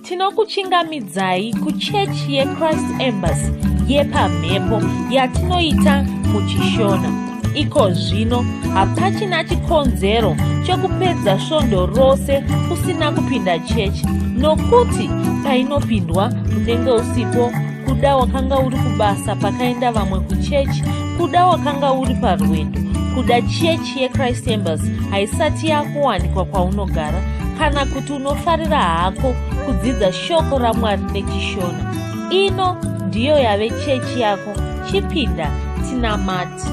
Tinokuchingamidzai kuchechi yeChrist Embassy Yepamhepo yatinoita muChishona. Iko zvino hapachina chikonzero chokupedza svondo rose usina kupinda chechi, nokuti painopindwa unenge usipo, kuda wakanga uri kubasa pakaenda vamwe kuchechi, kuda wakanga uri parwendo, kuda chechi yeChrist Embassy haisati yakuwanikwa kwaunogara, kana kuti unofarira hako kudzidza shoko raMwari neChishona. Ino ndiyo yave chechi yako. Chipinda tinamati.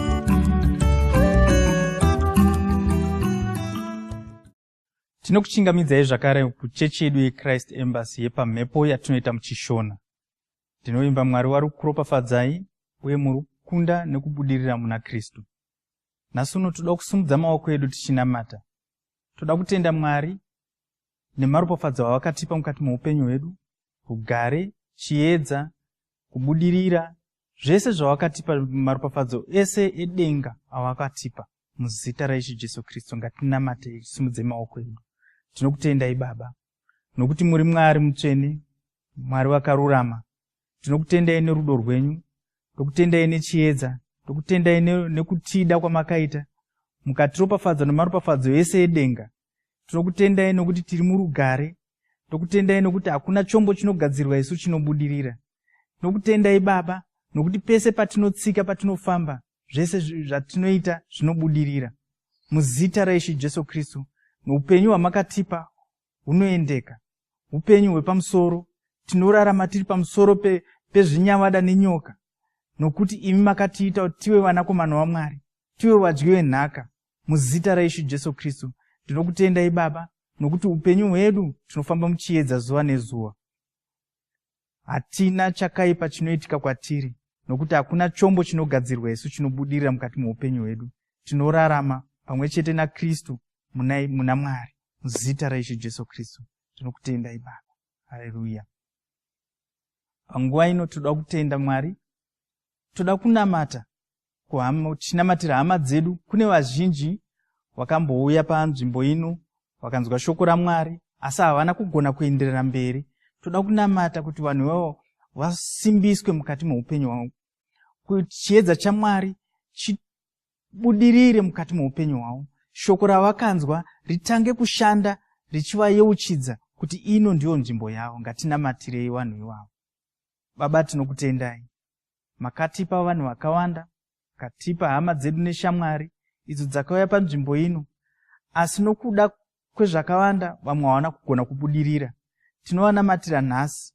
Tinokuchingamidzai zvakare kuchechi yedu yeChrist Embassy Yepamhepo yatinoita muChishona. Tinoimba Mwari wari kuropafadzai uye muri kukunda nekubudirira muna Kristu. Nhasi uno toda kusumudza maoko edu tichinamata. Toda kutenda Mwari nemaropafadzo awakatipa mukati muupenyu hwedu, rugare, chiedza, kubudirira, zvese zvawakatipa, maropafadzo ese edenga awakatipa. Muzita raIshe Jesu Kristu ngatinamate tisumudze maoko edu. Tinokutendai Baba, nokuti muri Mwari mutsvene, Mwari wakarurama. Tinokutendai nerudo rwenyu, tokutendai nechiedza, tokutendai nekutida kwamakaita, mukatiropafadza nemaropafadzo ese edenga. Tinokutendai nokuti tiri murugare, tokutendai nokuti hakuna chombo chinogadzirwa isu chinobudirira. Tinokutendai Baba, nokuti pese patinotsika, patinofamba, zvese zvatinoita zvinobudirira. Muzita raIshe Jesu Kristu, noupenyu hwamakatipa hunoendeka, upenyu hwepamusoro, tinorarama tiri pamusoro pezvinyavada nenyoka, nokuti imi makatiita kuti tive vanakomana vaMwari, tive vadyi venhaka. Muzita raIshe Jesu Kristu, tinokutendai Baba, nokuti upenyu hwedu tinofamba muchiedza zuva nezuva. Hatina chakaipa chinoitika kwatiri, nokuti hakuna chombo chinogadzirwa isu chinobudirira mukati muupenyu hwedu. Tinorarama pamwe chete naKristu muna Mwari. Muzita raIshe Jesu Kristu, tinokutendai Baba. Haleluya. Panguva ino toda kutenda Mwari, toda kunamata, tichinamatira hama dzedu. Kune vazhinji vakambouya panzvimbo ino, vakanzwa shoko raMwari, asi havana kugona kuenderera mberi. Toda kunamata kuti vanhu vavo vasimbiswe mukati muupenyu hwavo, kuti chiedza chaMwari chibudirire mukati muupenyu hwavo. Shoko ravakanzwa ritange kushanda richivayeuchidza kuti ino ndiyo nzvimbo yavo. Ngatinamatirei vanhu ivavo. Baba, tinokutendai, makatipa vanhu vakawanda, makatipa hama dzedu neshamwari idzo dzakauya panzvimbo ino, asi nokuda kwezvakawanda vamwe havana kugona kubudirira. Tinovanamatira nhasi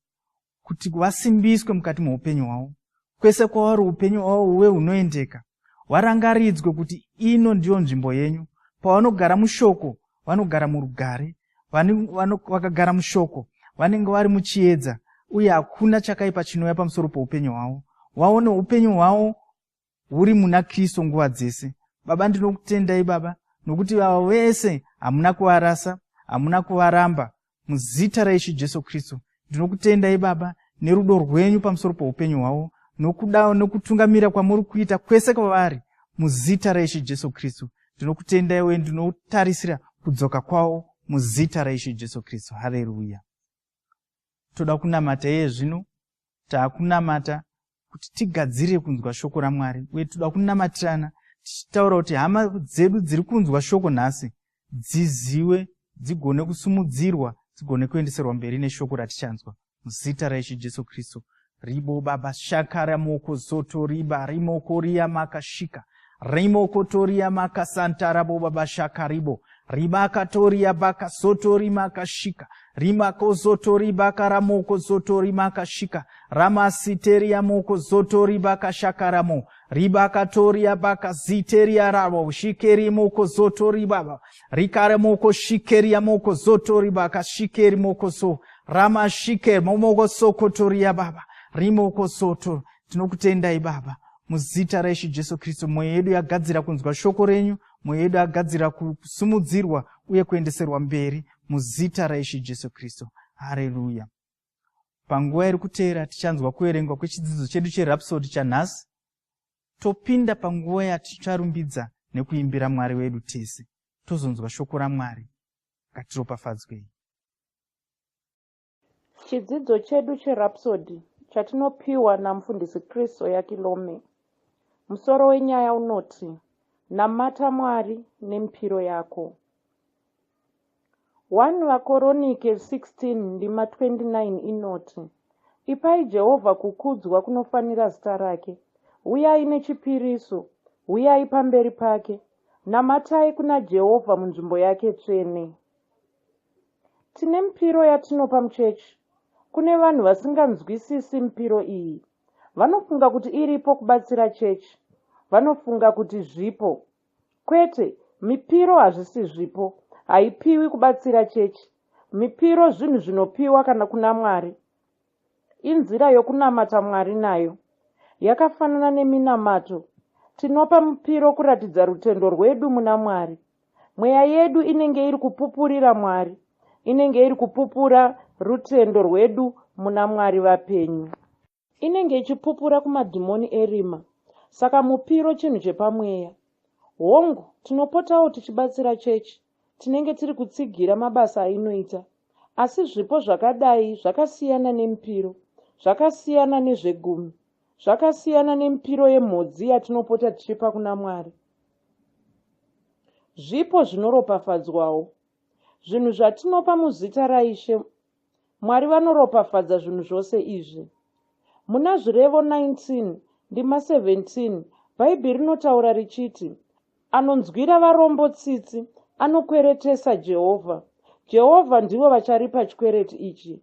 kuti vasimbiswe mukati muupenyu hwavo, kwese kwavari upenyu hwavo huve hunoendeka, varangaridzwe kuti ino ndiyo nzvimbo yenyu. Pavanogara mushoko, vanogara murugare, vakagara mushoko, vanenge vari muchiedza, uye hakuna chakaipa chinouya pamusoro poupenyu hwavo. Vaone upenyu hwavo huri muna Kristu nguva dzese. Baba, ndinokutendai Baba, nokuti vavo vese hamuna kuvarasa, hamuna kuvaramba. Muzita raIshe Jesu Kristu, ndinokutendai Baba nerudo rwenyu pamusoro poupenyu hwavo, nokuda nokutungamira kwamuri kuita kwese kwavari. Muzita raIshe Jesu Kristu, ndinokutendai uye ndinotarisira kudzoka kwavo. Muzita raIshe Jesu Kristu. Haleluya. Toda kunamata iye zvino, taakunamata kuti tigadzire kunzwa shoko raMwari, uye toda kunamatirana tichitaura kuti hama dzedu dziri kunzwa shoko nhasi dziziwe, dzigone kusumudzirwa, dzigone kuendeserwa mberi neshoko ratichanzwa. Muzita raIshe Jesu Kristu. Ribo Baba shakara moko zoto riba rimoko ria makashika rimoko toria makasantara bo Baba shakaribo ribaka toria baka soto rimakashika rimako zoto ribaka ramoko zoto rimakashika ramasiteria moko zoto ribaka shakaramo ribaka toria baka ziteria rabo shikeri moko zoto ribaba rikare moko shikeria moko zoto ribaka shikeri moko so rama shike momoko soko toria Baba rimoko soto. Tinokutendai Baba, muzita raIshe Jesu Kristu. Mwoyo yedu yagadzira kunzwa shoko renyu, mwoyo yedu yagadzira kusumudzirwa uye kuendeserwa mberi. Muzita raIshe Jesu Kristu. Haleluya. Panguva iri kuteera tichanzwa kuverengwa kwechidzidzo chedu cherhapsodi chanhasi. Topinda panguva yaticharumbidza nekuimbira Mwari wedu tese. Tozonzwa shoko raMwari. Ngatiropafadzwei. Chidzidzo chedu cherhapsody chatinopiwa namufundisi Kristo yakilome. Musoro wenyaya unoti, namata Mwari nempiro yako. 1 Vakoronike 16 ndima 29 inoti, ipai Jehovha kukudzwa kunofanira zita rake, uyai nechipiriso, uyai pamberi pake, namatai kuna Jehovha munzvimbo yake tsvene. Tine mpiro yatinopa muchechi. Kune vanhu vasinganzwisisi mpiro iyi. Vanofunga kuti iripo kubatsira chechi. Vanofunga kuti zvipo. Kwete, mipiro hazvisi zvipo. Haipiwi kubatsira chechi. Mipiro zvinhu zvinopiwa kana kuna Mwari. Inzira yokunamata Mwari nayo. Yakafanana neminamato. Tinopa mupiro kuratidza rutendo rwedu muna Mwari. Mweya yedu inenge iri kupupurira Mwari. Inenge iri kupupura rutendo rwedu muna Mwari vapenyu. Inenge ichipupura kumadhimoni erima. Saka mupiro chinhu chepamweya. Hongu, tinopotawo tichibatsira chechi. Tinenge tiri kutsigira mabasa ainoita. Asi zvipo zvakadai zvakasiyana nemupiro. Zvakasiyana nezvegumi. Zvakasiyana nemipiro yemhodzi yatinopota tichipa kuna Mwari. Zvipo zvinoropafadzwawo. Zvinhu zvatinopa muzita raIshe, Mwari vanoropafadza zvinhu zvose izvi. Muna zvirevo 19 ndima 17, Bhaibheri rinotaura richiti, anonzwira varombo tsitsi, anokweretesa Jehovha. Jehovha ndivo vacharipa chikwereti ichi.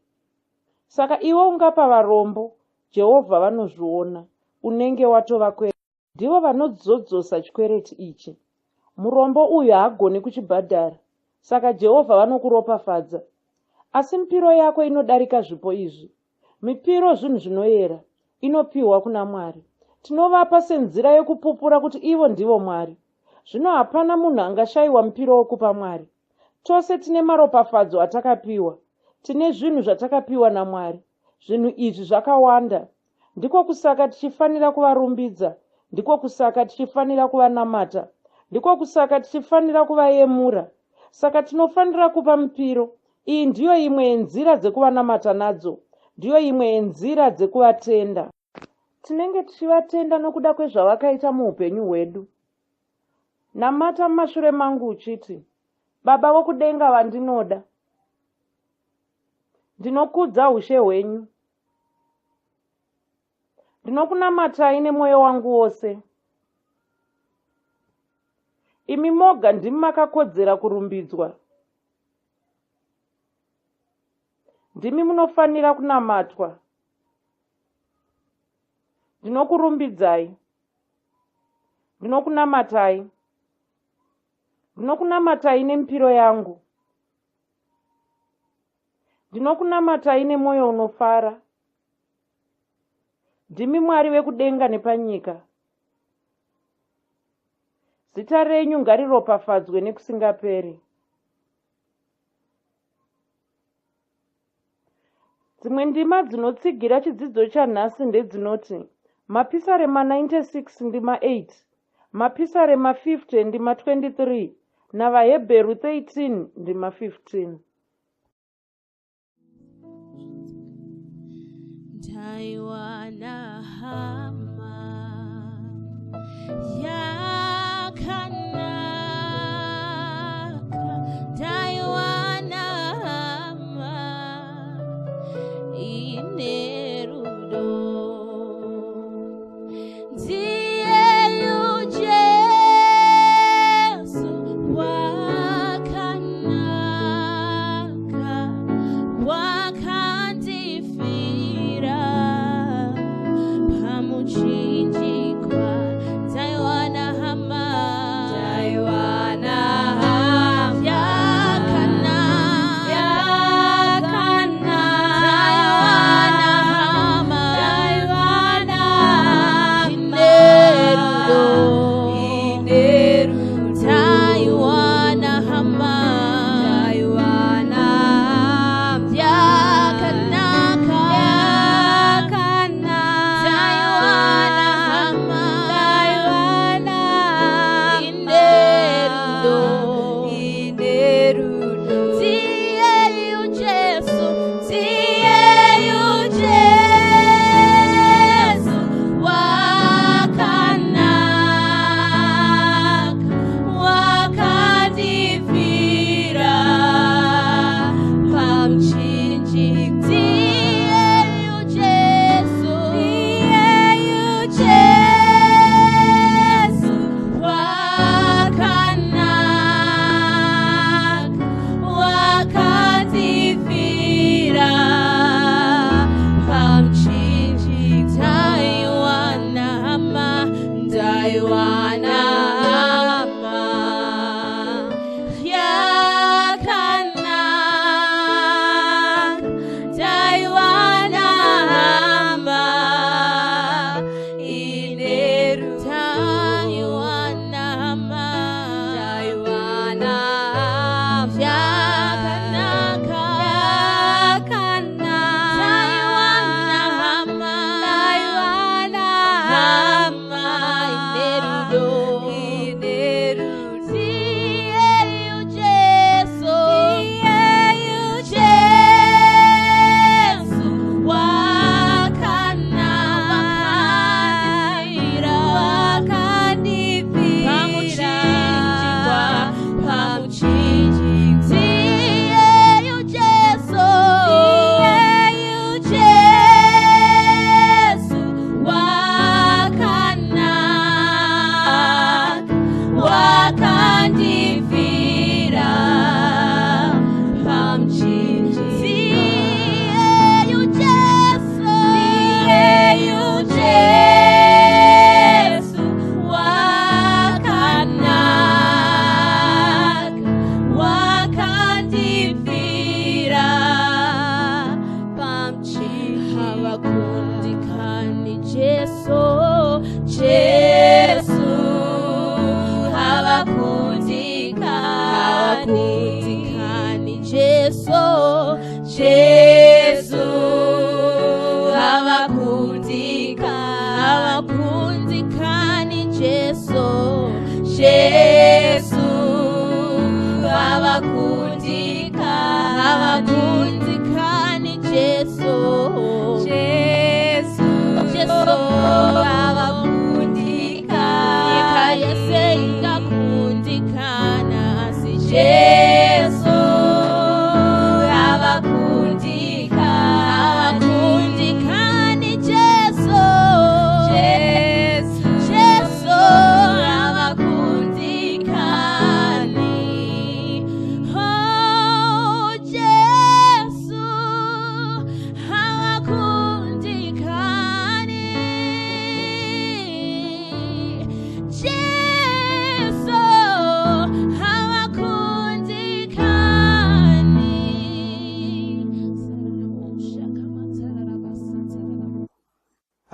Saka iwo ungapa varombo, Jehovha vanozviona, unenge watovakwereta. Ndivo vanodzodzosa chikwereti ichi. Murombo uyu haagoni kuchibhadhara. Saka Jehovha vanokuropafadza. Asi mipiro yako inodarika zvipo izvi. Mipiro zvinhu zvinoyera, inopiwa kuna Mwari. Tinovapa senzira yekupupura kuti ivo ndivo Mwari. Zvino hapana munhu angashayiwa mupiro wokupa Mwari. Tose tine maropafadzo atakapiwa. Tine zvinhu zvatakapiwa naMwari. Zvinhu izvi zvakawanda. Ndiko kusaka tichifanira kuvarumbidza. Ndiko kusaka tichifanira kuvanamata. Ndiko kusaka tichifanira kuvayemura. Saka tinofanira kupa mupiro. Iyi ndiyo imwe yenzira dzekuvanamata nadzo. Ndiyo imwe yenzira dzekuvatenda. Tinenge tichivatenda nokuda kwezvavakaita muupenyu hwedu. Namata mumashure mangu uchiti, Baba vokudenga vandinoda. Ndinokudza ushe hwenyu. Ndinokunamatai nemwoyo wangu wose. Imi moga ndimi makakodzera kurumbidzwa. Ndimi munofanira kunamatwa. Ndinokurumbidzai. Ndinokunamatai. Ndinokunamatai nemipiro yangu. Ndinokunamatai nemwoyo unofara. Ndimi Mwari wekudenga nepanyika. Zita renyu ngariropafadzwe nekusingaperi. Dzimwe ndima dzinotsigira chidzidzo chanhasi ndedzinoti, Mapisarema 96 ndima 8, Mapisarema 50 ndima 23, navaHebheru 13 ndima 15. Taiwana hama yakanaka, Taiwana hama inerudo, ndiyeyu Jesu wakanaka, wakandifira pamuchinjikwa. Taiwana hama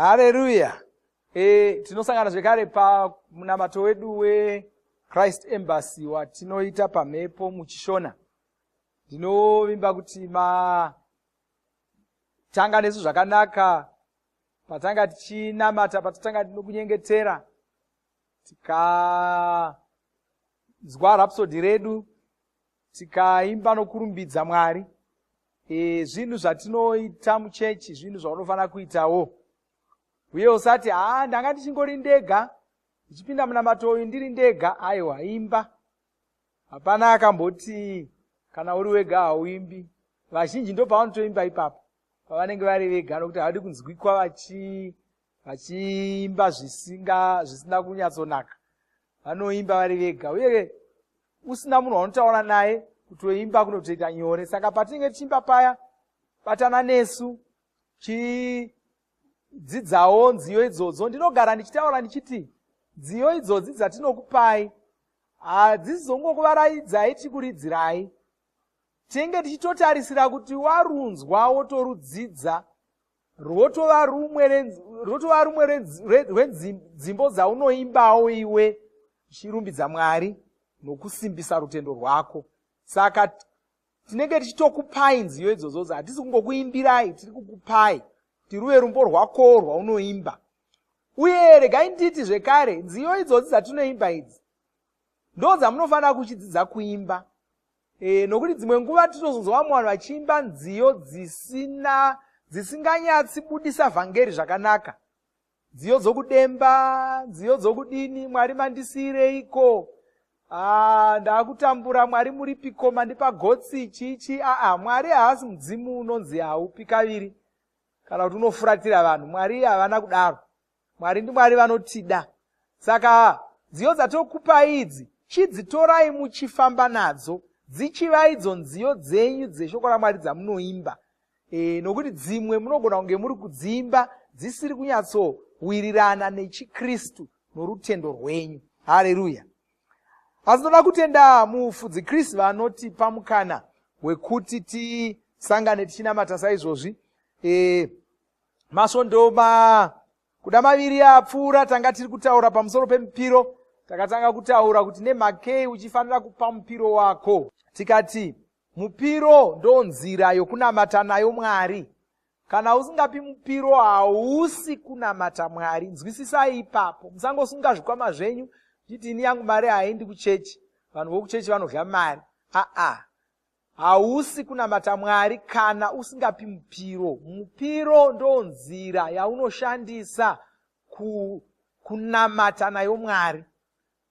Haleluya. Tinosangana zvekare pamunamato wedu weChrist Embassy watinoita paMhepo muChishona. Ndinovimba kuti tanga nesu zvakanaka patanga tichinamata, patatanga tinokunyengetera, tikazwa rhapsody redu, tikaimba nokurumbidza Mwari. Zvinhu zvatinoita muchechi, zvinhu zvaunofanira kuitawo. Uye usati ndanga ndichingori ndega, ndichipinda munamato uyu ndiri ndega. Aiwa, imba. Hapana akamboti kana uri wega hauimbi. Vazhinji ndo pavanotoimba ipapo, pavanenge vari vega, nokuti havadi kunzwikwa vachiimba zvisina kunyatsonaka. Vanoimba vari vega, uye usina munhu waunotaura naye, kutoimba kunotoita nyore. Saka patinenge tichimba paya, batana nesu, dzidzawo nziyo idzodzo. Ndinogara ndichitaura ndichiti nziyo idzodzi dzatinokupai hadzizongokuvarayidzai tikuridzirai. Tinenge tichitotarisira kuti warunzwa wotorudzidza, rwotova rumwe rwedzimbo dzaunoimbawo iwe uchirumbidza Mwari nokusimbisa rutendo rwako. Saka tinenge tichitokupai nziyo idzodzo, hatisi kungokuimbirai, tiri kukupai tiruve rumbo rwako rwaunoimba. Uye regai nditi zvekare, nziyo idzodzi dzatinoimba idzi ndo dzamunofanira kuchidzidza kuimba. Nokuti dzimwe nguva tinozonzwa vanhu vachiimba nziyo dzisinganyatsi budisa vhangeri zvakanaka. Nziyo dzokudemba, nziyo dzokudini, Mwari mandisireiko, ndakutambura, Mwari muripiko, mandipagotsi chichi. Mwari haasi mudzimu unonzi haupi kaviri kana kuti unofuratira vanhu. Mwari havana kudaro. Mwari ndiMwari vanotida. Saka nziyo dzatokupai idzi, chidzitorai muchifamba nadzo, dzichiva idzo nziyo dzenyu dzeshoko raMwari dzamunoimba. Nokuti dzimwe munogona kunge muri kudziimba dzisiri kunyatsowirirana nechiKristu norutendo rwenyu. Haleluya. Asi ndoda kutenda mufudzi Kristu vanotipa mukana wekuti tisangane tichinamata saizvozvi. Masvondo kuda maviri apfuura tanga tiri kutaura pamusoro pemupiro. Takatanga kutaura kuti nemhakei uchifanira kupa mupiro wako. Tikati mupiro ndo nzira yokunamata nayo Mwari. Kana usingapi mupiro hausi kunamata Mwari. Nzwisisai ipapo. Musangosunga zvikwama zvenyu chiti ini yangu mari haendi kuchechi, vanhu vokuchechi vanorya mari. Hausi kunamata Mwari kana usingapi mupiro. Mupiro ndo nzira yaunoshandisa kunamata nayo Mwari.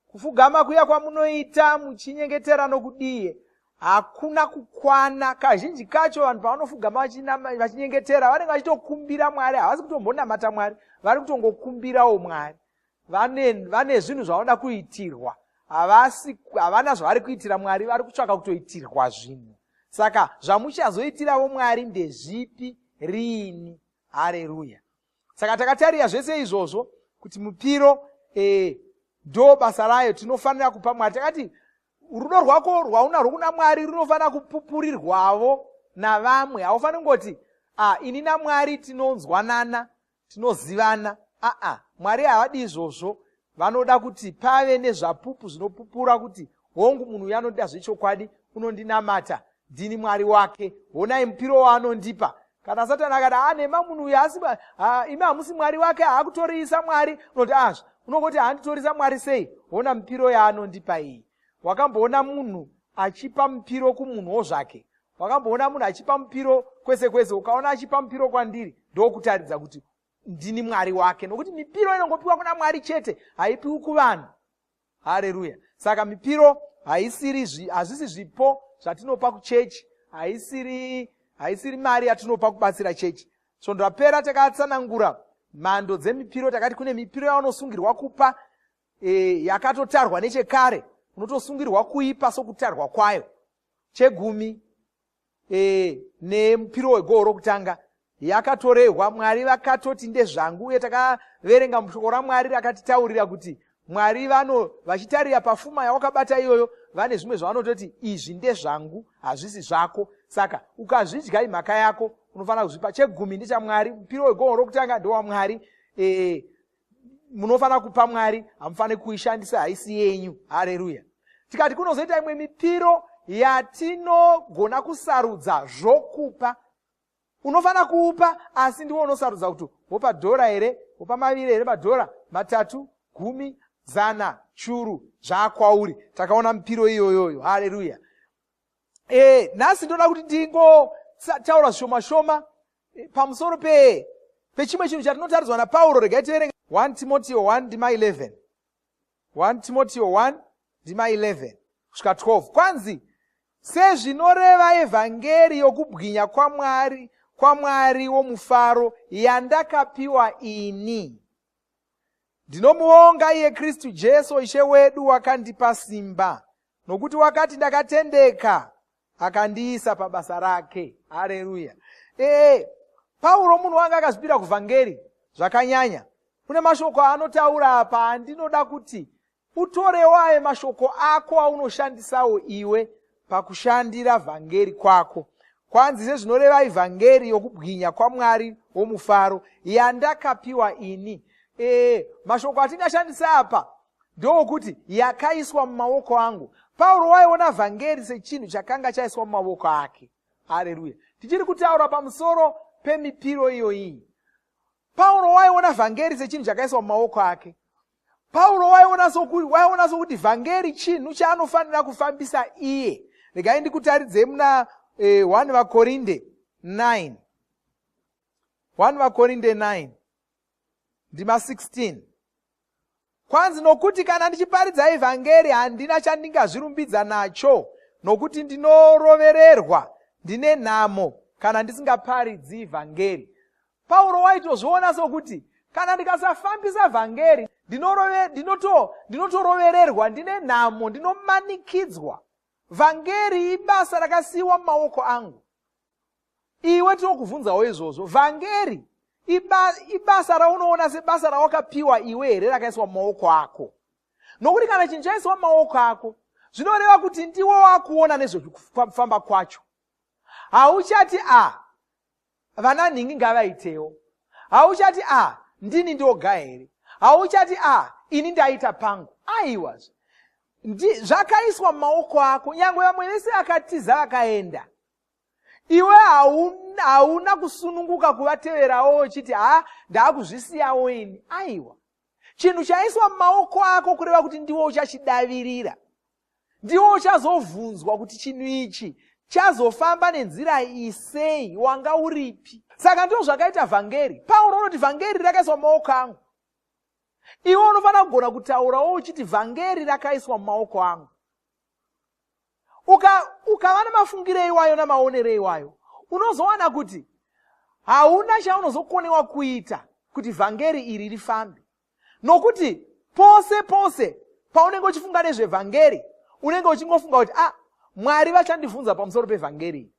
Kufugama kuya kwamunoita muchinyengetera nokudiye hakuna kukwana. Kazhinji kacho vanhu pavanofugama vachinyengetera vanenge vachitokumbira Mwari, havasi kutombonamata Mwari, vari kutongokumbirawo Mwari. Vane zvinhu zvavanoda kuitirwa, havana zvavari kuitira Mwari, vari kutsvaka kutoitirwa zvinhu. Saka zvamuchazoitiravo Mwari ndezvipi, riini? Haleluya. Saka takatarira zvese izvozvo kuti mupiro ndo basa rayo tinofanira kupa Mwari. Takati rudo rwako rwaunarwo kuna Mwari runofanira kupupurirwawo navamwe. Haufaniri kungoti ini naMwari tinonzwanana, tinozivana. Mwari havadi izvozvo. Vanoda kuti pave nezvapupu zvinopupura kuti hongu munhu uyu anoda zvechokwadi, unondinamata, ndini Mwari wake, honai mupiro waanondipa. Kana Satani akati nema munhu uyu imi hamusi Mwari wake, haakutoriisa Mwari, unoti unongoti handitorisa Mwari sei? Hona mupiro yaanondipa iyi. Wakamboona munhu achipa mupiro kumunhuwo zvake? Wakamboona munhu achipa mupiro kwese kwese, ukaona achipa mupiro kwandiri, ndokutaridza kuti ndini Mwari wake. Nokuti mipiro inongopiwa kuna Mwari chete, haipiwi kuvanhu. Haleluya. Saka mipiro hazvisi zvipo zvatinopa kuchechi, haisiri mari yatinopa kubatsira chechi. Svondo rapera takatsanangura mhando dzemipiro. Takati kune mipiro yaunosungirwa kupa yakatotarwa nechekare, unotosungirwa kuipa sokutarwa kwayo. Chegumi nemupiro wegoo rokutanga yakatorehwa. Mwari vakatoti ndezvangu, uye takaverenga mushoko raMwari rakatitaurira kuti Mwari vachitarira pafuma yawakabata iyoyo, vane zvimwe zvavanototi izvi ndezvangu, hazvisi zvako. Saka ukazvidya imhaka yako, unofanira kuzvipa. Chegumi ndechaMwari, mupiro wegoo rokutanga ndowaMwari, munofanira kupa Mwari, hamufaniri kuishandisa haisi yenyu. Haleluya. Tikati kunozoita imwe mipiro yatinogona kusarudza zvokupa. Unofanira kuupa, asi ndiwo unosarudza kuti wopa $1 here, wopa $2 here, $3, $3, 10, 100, churu, zvakwauri. Takaona mipiro iyoyoyo. Haleluya. Nhasi ndoda kuti ndingotaura zvishoma pamusoro pechimwe chinhu chatinotaridzwa naPauro. Regai tiverenge 1 Timotheo 1:11. 1 Timotheo 1:11 kusvika 12. Kwanzi sezvinoreva evhangeri yokubwinya kwaMwari womufaro yandakapiwa ini. Ndinomuonga iye Kristu Jesu Ishe wedu wakandipa simba, nokuti wakati ndakatendeka akandiisa pabasa rake. Haleluya. Pauro munhu wanga akazvipira kuvhangeri zvakanyanya. Kune mashoko anotaura apa, ndinoda kuti utorewo aye mashoko ako aunoshandisawo iwe pakushandira vhangeri kwako. Kwanzi sezvinoreva ivhangeri yokubwinya kwaMwari womufaro yandakapiwa ini. Mashoko atingashandisa apa ndokuti yakaiswa mumaoko angu. Pauro waiona vhangeri sechinhu chakanga chaiswa mumaoko ake. Haleluya. Tichiri kutaura pamusoro pemipiro iyoyi. Pauro waiona vhangeri sechinhu chakaiswa mumaoko ake. Pauro waiona sokuti vhangeri chinhu chaanofanira kufambisa iye. Regai ndikutaridzei muna 1 vaKorinde 9. 1 vaKorinde 9 ndima 16. Kwanzi nokuti kana ndichiparidza ivhangeri handina chandingazvirumbidza nacho, nokuti ndinorovererwa, ndine nhamo kana ndisingaparidzi vhangeri. Pauro waitozviona sokuti kana ndikasafambisa vhangeri ndinotorovererwa, ndine nhamo, ndinomanikidzwa. Vhangeri ibasa rakasiyiwa mumaoko angu. Iwe tinokubvunzawo izvozvo, vhangeri ibasa raunoona sebasa rawakapiwa iwe here rakaiswa mumaoko ako? Nokuti kana chinhu chaiswa mumaoko ako, zvinoreva kuti ndiwe wakuona nezvekufamba kwacho. Hauchati vana nhingi ngavaitewo. Hauchati ndini ndoga here. Hauchati ini ndaita pangu. Aiwazve, zvakaiswa mumaoko ako. Nyangwe vamwe vese akatiza akaenda, iwe hauna kusununguka kuvateverawo uchiti ndakuzvisiyawo ini. Aiwa, chinhu chaiswa mumaoko ako kureva kuti ndiwo uchachidavirira, ndiwo uchazobvunzwa kuti chinhu ichi chazofamba nenzira isei, wanga uripi. Saka ndizvo zvakaita vhangeri. Pauro unoti vhangeri rakaiswa mumaoko angu. Iwe unofanira kugona kutaurawo uchiti vhangeri rakaiswa mumaoko angu. Ukava nemafungiro iwayo namaonero iwayo, unozowana kuti hauna chaunozokonewa kuita kuti vhangeri iri rifambe. Nokuti pose paunenge uchifunga nezvevhangeri, unenge uchingofunga kuti Mwari vachandibvunza pamusoro pevhangeri.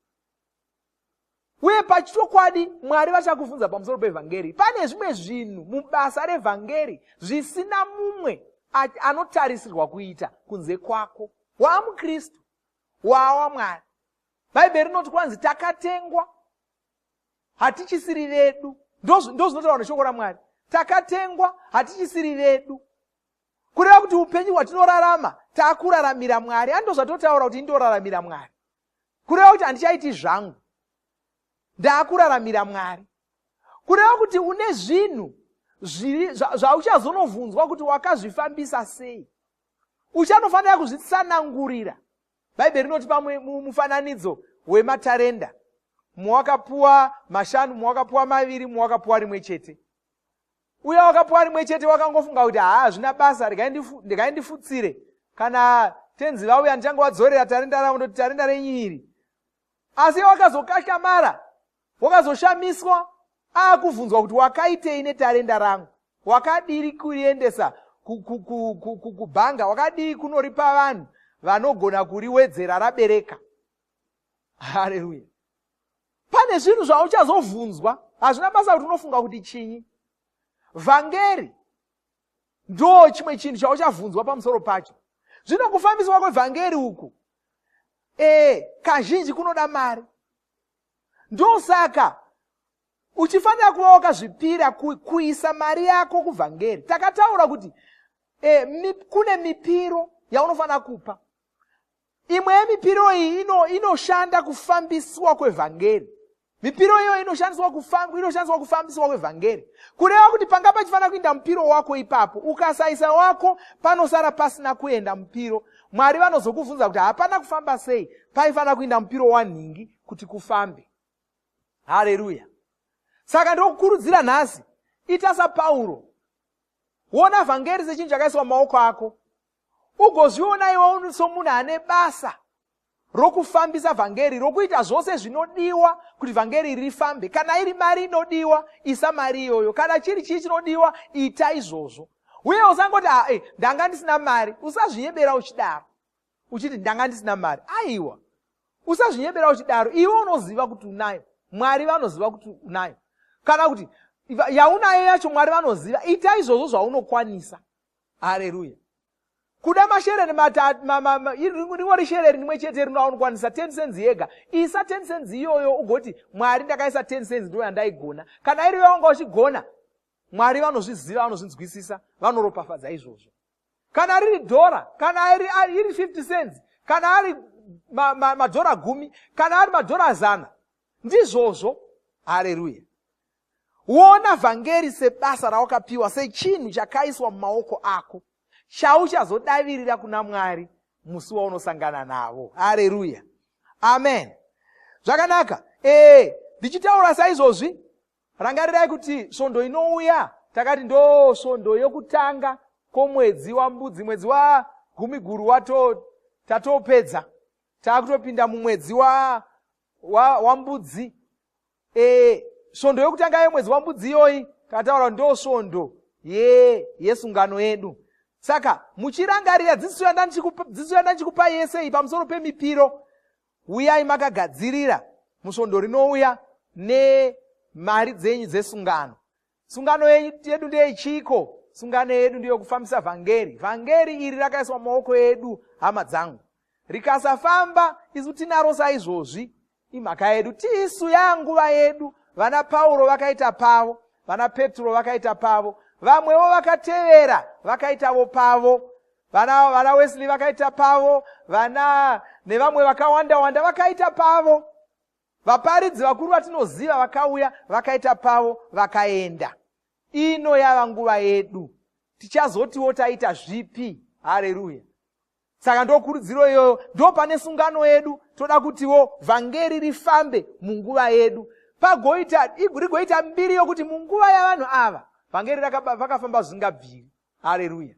Uye pachitokwadi Mwari vachakubvunza pamusoro pevhangeri. Pane zvimwe zvinhu mubasa revhangeri zvisina mumwe anotarisirwa kuita kunze kwako. WaMukristu, waWaMwari. Bhaibheri rinoti kwanzi takatengwa, hatichisiri vedu. Ndozvinotaura neshoko raMwari. Takatengwa, hatichisiri vedu. Kureva kuti upenyu hwatinorarama takuraramira Mwari. Ando zvatotaura kuti ndinoraramira Mwari. Kureva kuti handichaiti zvangu, ndakuraramira Mwari. Kureva kuti une zvinhu zvauchazonobvunzwa kuti wakazvifambisa sei. Uchanofanira kuzvitsanangurira. Bhaibheri rinoti pamwe mufananidzo wematarenda, muwakapuwa 5, muwakapuwa 2, muwakapuwa 1 chete. Uye wakapuwa 1 chete wakangofunga kuti zvina basa, regai ndifutsire. Kana tenzi vauya ndichange wadzorera tarenda ravo, ndoti tarenda renyiri. Asi wakazokashamara, wakazoshamiswa, akuvhunzwa kuti wakaitei netarenda rangu, wakadiri kuriendesa kubhanga, wakadiri kunoripa vanhu vanogona kuriwedzera rabereka. Haleluya. Pane zvinhu zvauchazobvunzwa, hazvina basa kuti unofunga kuti chinyi. Vhangeri ndo chimwe chinhu chauchabvunzwa pamusoro pacho. Zvino kufambiswa kwevhangeri uku kazhinji kunoda mari. Ndosaka uchifanira kuva wakazvipira kuisa mari yako kuvhangeri. Takataura kuti kune mipiro yaunofanira kupa. Imwe yemipiro iyi inoshanda kufambiswa kwevhangeri. Mipiro iyo inoshandiswa kufambiswa kwevhangeri. Kureva kuti panga pachifanira kuenda mupiro wako ipapo, ukasaisa wako panosara pasina kuenda mupiro. Mwari vanozokuvunza kuti hapana kufamba sei, paifanira kuenda mupiro wanhingi kuti kufambe. Haleluya. Saka ndokukurudzira nhasi, ita saPauro. Wona vhangeri sechinhu chakaiswa mumaoko ako. Ugozviona iwe somunhu ane basa rokufambisa vhangeri, rokuita zvose zvinodiwa kuti vhangeri rifambe. Kana iri mari inodiwa, isa mari iyoyo. Kana chiri chii chinodiwa, ita izvozvo. Uye usangoti ndanga ndisina mari, usazvinyebera uchidaro. Uchiti ndanga ndisina mari. Aiwa. Usazvinyebera uchidaro. Iwe unoziva kuti unayo. Mwari vanoziva kuti unayo. Kana kuti yaunayo yacho Mwari vanoziva, ita izvozvo zvaunokwanisa. Haleluya. Kuda mashereni ringori shereni rimwe chete rinounokwanisa 10 cents yega. Isa 10 cents iyoyo ugoti Mwari ndakaisa 10 cents ndo yandaigona. Kana iri wanga uchigona, Mwari vanozviziva, vanozvinzwisisa, vanoropafadza izvozvo. Kana riri dhora, kana iri 50 cents, kana ari madhora 10, kana ari madhora 100, ndizvozvo. Haleluya. Wona vhangeri sebasa rawakapiwa, sechinhu chakaiswa mumaoko ako, chauchazodavirira kuna Mwari musi waunosangana navo. Haleluya. Amen. Zvakanaka. Ndichitaura saizvozvi, rangarirai kuti svondo inouya, takati ndo svondo yokutanga komwedzi wambudzi, mwedzi wa10 guru tatopedza. Takutopinda mumwedzi wambudzi. Svondo yokutanga yemwedzi wambudzi iyoyi takataura ndo svondo yesungano yedu. Saka muchirangarira dzidziso yanda ndichikupa yese iyi pamusoro pemipiro, uyai makagadzirira musvondo rinouya nemari dzenyu dzesungano. Sungano yedu ndeyechiko? Sungano yedu ndiyo kufambisa vhangeri. Vhangeri iri rakaiswa mumaoko edu, hama dzangu. Rikasafamba, isu tinaro saizvozvi imhaka yedu. Tiisu yanguva yedu. Vana Pauro vakaita pavo, vana Petro vakaita pavo, vamwewo vakatevera vakaitavo pavo, vana Wesley vakaita pavo, nevamwe vakawanda vakaita pavo, vaparidzi vakuru vatinoziva vakauya vakaita pavo, vakaenda. Ino yava nguva yedu. Tichazotiwo taita zvipi? Haleluya. Saka ndokurudziro iyoyo, ndo pane sungano yedu, toda kutiwo vhangeri rifambe munguva yedu. Rigoita mbiri yokuti munguva yavanhu ava vhangeri vakafamba zvingabviri. Haleluya.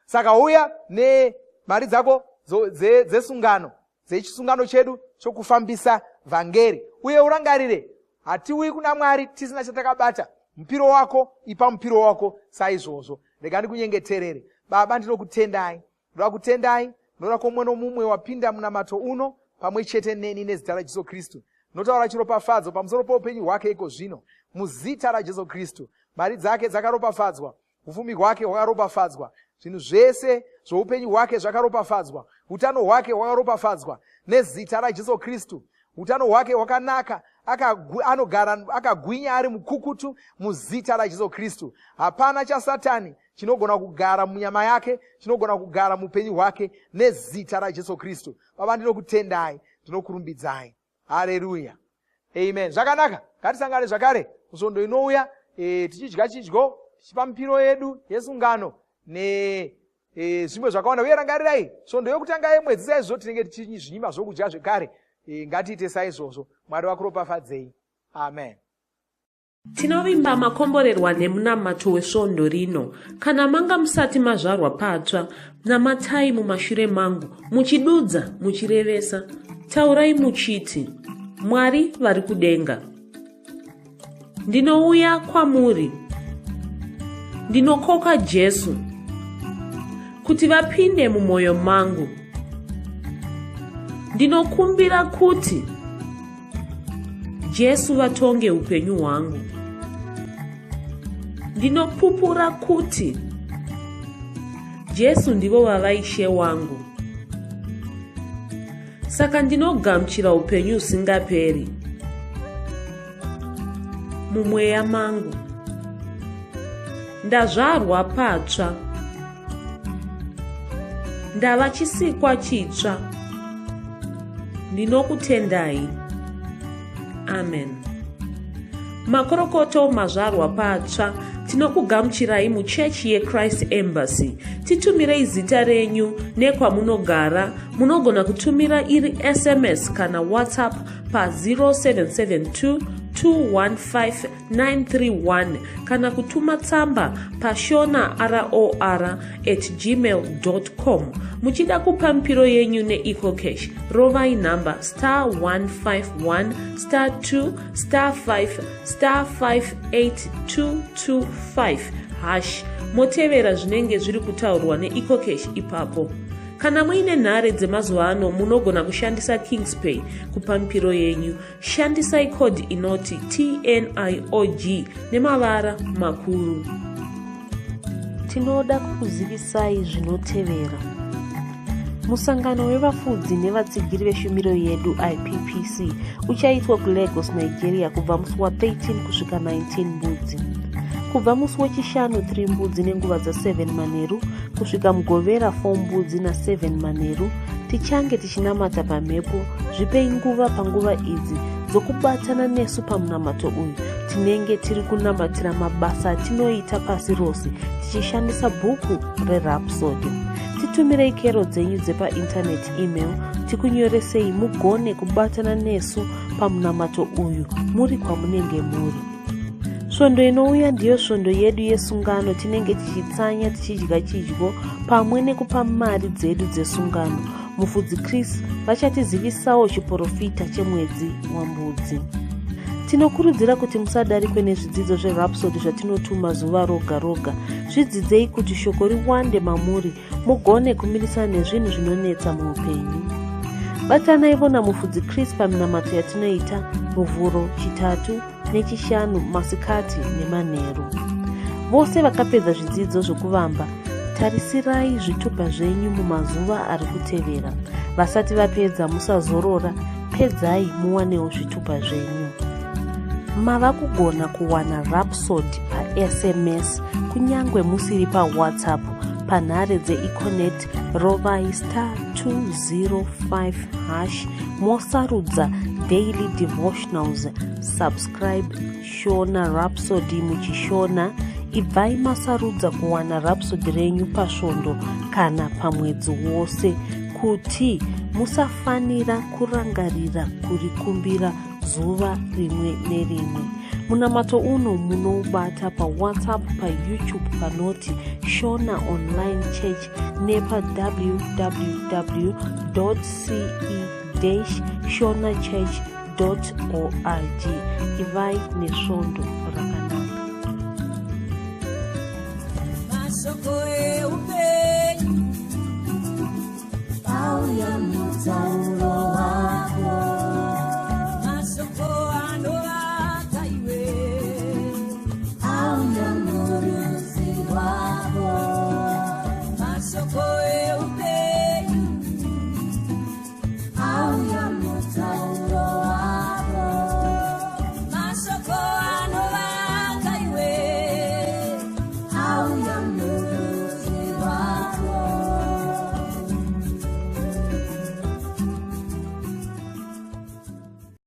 Saka uya nemari dzako dzesungano, dzechisungano chedu chokufambisa vhangeri. Uye urangarire, hatiuyi kuna Mwari tisina chatakabata. Mupiro wako, ipa mupiro wako saizvozvo. Rega ndikunyengeterere. Baba, ndinokutendai. Ndoda kutendai, ndoda komwe nomumwe wapinda munamato uno, pamwe chete neni nezita raJesu Kristu. Notaura chiropafadzo pamusoro poupenyu hwake iko zvino, muzita raJesu Kristu. Mari dzake dzakaropafadzwa, ufumi hwake hwakaropafadzwa, zvinhu zvese zvoupenyu hwake zvakaropafadzwa, utano hwake hwakaropafadzwa nezita raJesu Kristu. Utano hwake hwakanaka, akagwinya ari mukukutu muzita raJesu Kristu. Hapana cha Satani chinogona kugara munyama yake, chinogona kugara mupenyu hwake nezita raJesu Kristu. Baba, ndinokutendai, ndinokurumbidzai. Haleluya. Amen. Zvakanaka. Ngatisangane zvakare musvondo inouya, tichidya chidyo, tichipa mipiro yedu yesungano zvimwe zvakawanda. Uye rangarirai, svondo yokutanga yemwedzi saizvozvo tinenge tichizvinyima zvokudya zvekare. Ngatiite saizvozvo. Mwari wakuropafadzei. Amen. Tinovimba makomborerwa nemunamato wesvondo rino. Kana manga musati mazvarwa patsva, namatai mumashure mangu, muchidudza, muchirevesa. Taurai muchiti, Mwari vari kudenga, ndinouya kwamuri, ndinokoka Jesu kuti vapinde mumwoyo mangu. Ndinokumbira kuti Jesu vatonge upenyu hwangu. Ndinopupura kuti Jesu ndivo vavaishe wangu. Saka ndinogamuchira upenyu usingaperi. mumweya mangu. Ndazvarwa patsva, ndava chisikwa chitsva. Ndinokutendai. Amen. Makorokoto mazvarwa patsva, tinokugamuchirai muchechi yeChrist Embassy. Titumirei zita renyu nekwamunogara. Munogona kutumira iri SMS kana WhatsApp pa 0772 215 kana kutuma tsamba pa shona@gmail.com. Muchida kupa mpiro yenyu neEcocash, rovai namba *151*2*5*58225# motevera zvinenge zviri kutaurwa neEcocash ipapo. Kana muine nhare dzemazuva ano munogona kushandisa KingsPay kupa mpiro yenyu. Shandisai kodi inoti TNIOG nemavara makuru. Tinoda kukuzivisai zvinotevera. Musangano wevafudzi nevatsigiri veshumiro yedu IPPC uchaitwa kuLagos, Nigeria kubva musi wa13 kusvika 19 Mbudzi. Kubva musi wechishanu 3 Mbudzi nenguva dza7 manheru kusvika Mugovera 4 Mbudzi na7 manheru. Tichange tichinamata pamhepo. Zvipei nguva panguva idzi dzokubatana nesu pamunamato uyu. Tinenge tiri kunamatira mabasa atinoita pasi rose tichishandisa bhuku reRhapsody. Titumirei kero dzenyu dzepa internet email tikunyoresei mugone kubatana nesu pamunamato uyu muri kwamunenge muri. Svondo inouya ndiyo svondo yedu yesungano. Tinenge tichitsanya tichidya chidyo pamwe nekupa mari dzedu dzesungano. Mufudzi Chris vachatizivisawo chiprofita chemwedzi waMbudzi. Tinokurudzira kuti musadarikwe nezvidzidzo zveRhapsody zvatinotuma zuva roga roga. Zvidzidzei kuti shoko riwande mamuri mugone kumirisana nezvinhu zvinonetsa muupenyu. Batanaivo namufudzi Chris paminamato yatinoita muvhuro, chitatu nechishanu, masikati nemanheru. Vose vakapedza zvidzidzo zvokuvamba, tarisirai zvitupa zvenyu mumazuva ari kutevera. Vasati vapedza musazorora, pedzai muwanewo zvitupa zvenyu. Mava kugona kuwana Rhapsody pa SMS kunyangwe musiri pa WhatsApp panhare dzeEconet. Rovai *205# mosarudza Daily Devotionals. Subscribe Shona Rhapsody muchishona. Ibvai masarudza kuwana Rhapsody renyu pasvondo kana pamwedzi wose kuti musafanira kurangarira kurikumbira zuva rimwe nerimwe. Munamato uno munoubata pa WhatsApp, pa YouTube panoti Shona Online Church nepa www.ce-shonachurch.org. Ivai nesvondo rakanaka. Masoko eupenyu pauya mutauro